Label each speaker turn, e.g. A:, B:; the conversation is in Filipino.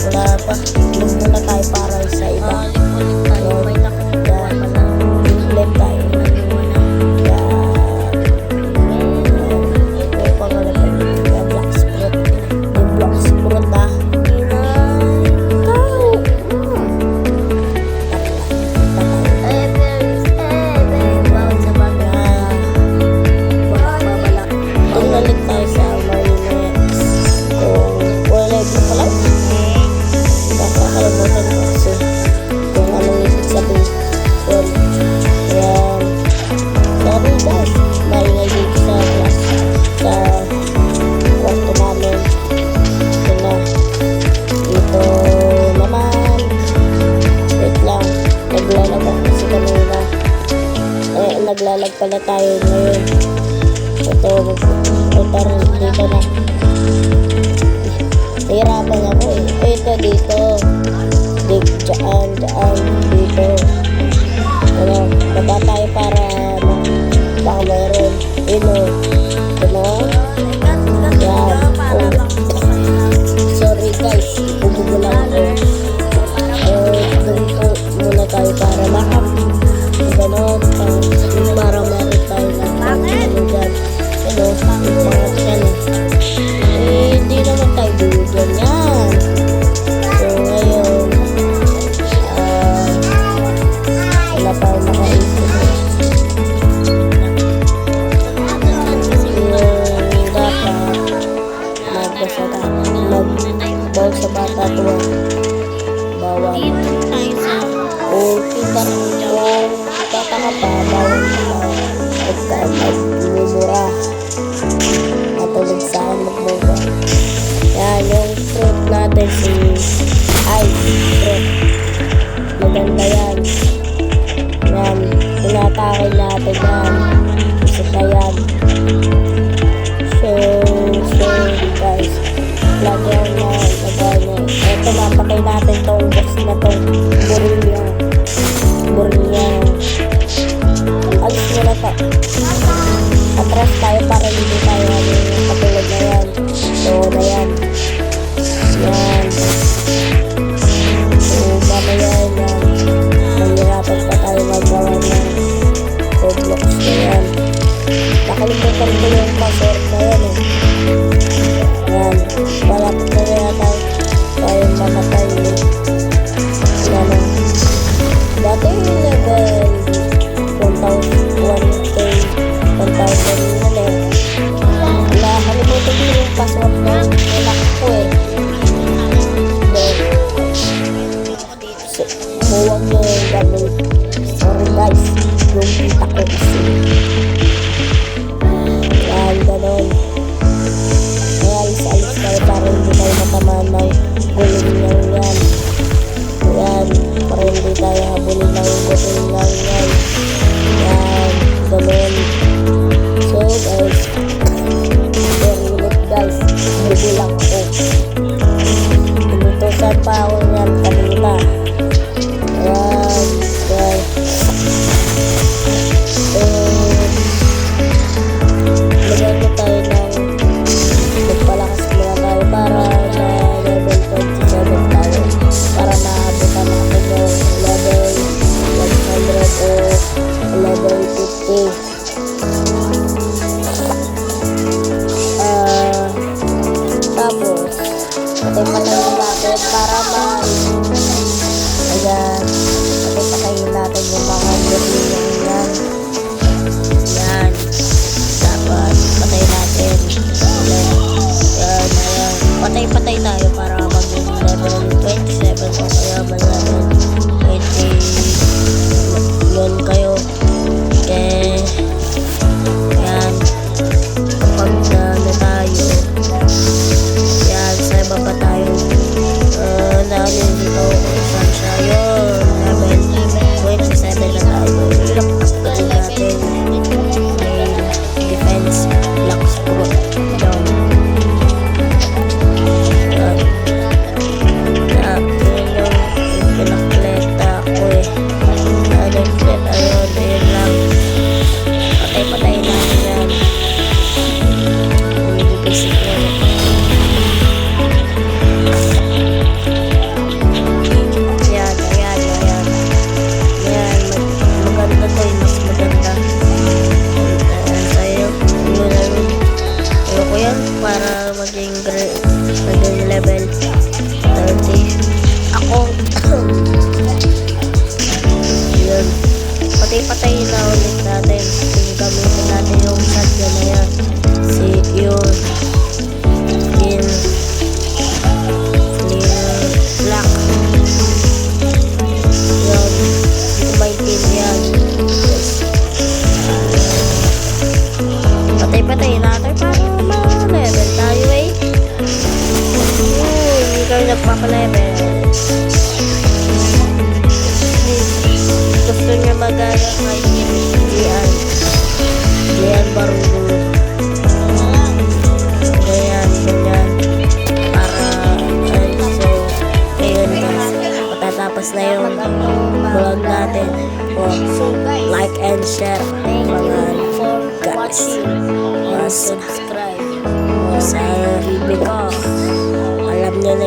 A: Wala pa. Huwag muna tayo para sa iba. Ulit tayo. Naglalag pala tayo ngayon. Ito rin dito na. Nahirapan ako eh. Ito dito. Dyan, dito. Ano, baba tayo para baka mayroon. Ito na. Yan. Sorry guys. Bubugulan ako. Ganito muna tayo para ganon. Para meron tayo ng dyan. Ano, mga dyan. Hindi naman tayo bibigyan yan. So, ngayon, wala tayo makaisip. Magbaw sa bata tuwa. Bawal. O, kita kung tataka pa, bawal magmumura. Katulad sa akin magmumura. Yan, yung fruit natin si ice fruit. Maganda yan. Yan, tinatake natin yan. Isa na yan. So guys, lagyan na, ito mapakay natin tong box na to. Burilya. Alis mo na to. Atras tayo para hindi tayo katulad na yan. So na yan. Yan. So mamaya yan. Nangyarapan pa tayo magawa ng Roblox na yan. Nakalimutan ko yung password na yan eh. Yan. Malapit na yata tayo mamatay eh. Yan o. Dati yung level 1,000 yun eh. Nakalimutan ko yung password na nilak ko eh. Huwag nyo yung gamit. Sorry guys. Yung kita ko kasi. Yan, ganon. Kaya alis-alis tayo para hindi tayo matamaan ng gulong nyo yan. Yan, para hindi tayo habulin ng gulong nyo yan. Yan, ganon. So guys, very good guys. Bubulang ako. Pinutusan pa ako yan kanina. Yan, guys. Lagyan ko tayo ng magpalakas muna tayo para sa level 27 tayo. Para maabutan natin yung level 100 o level 50. Tapos, patay-patayin natin para ayan, patay-patayin natin yung mga gabiling yan. Yan. Dapat patay natin. Yan, ayan. Patay-patay tayo para maging level 27 o kaya level 20. Yun kayo. Okay. Yan. Kapag na tayo, yan, sa baba tayo. Dahil dito, saan siya yun? Level 27 na tayo. Ilak natin. Defense, blocks, pro. Yan. vlog natin.
B: So guys,
A: Like and share
B: thank
A: mga
B: you for
A: guys.
B: watching and
A: Mas-
B: subscribe.
A: sa review ko. Alam nyo na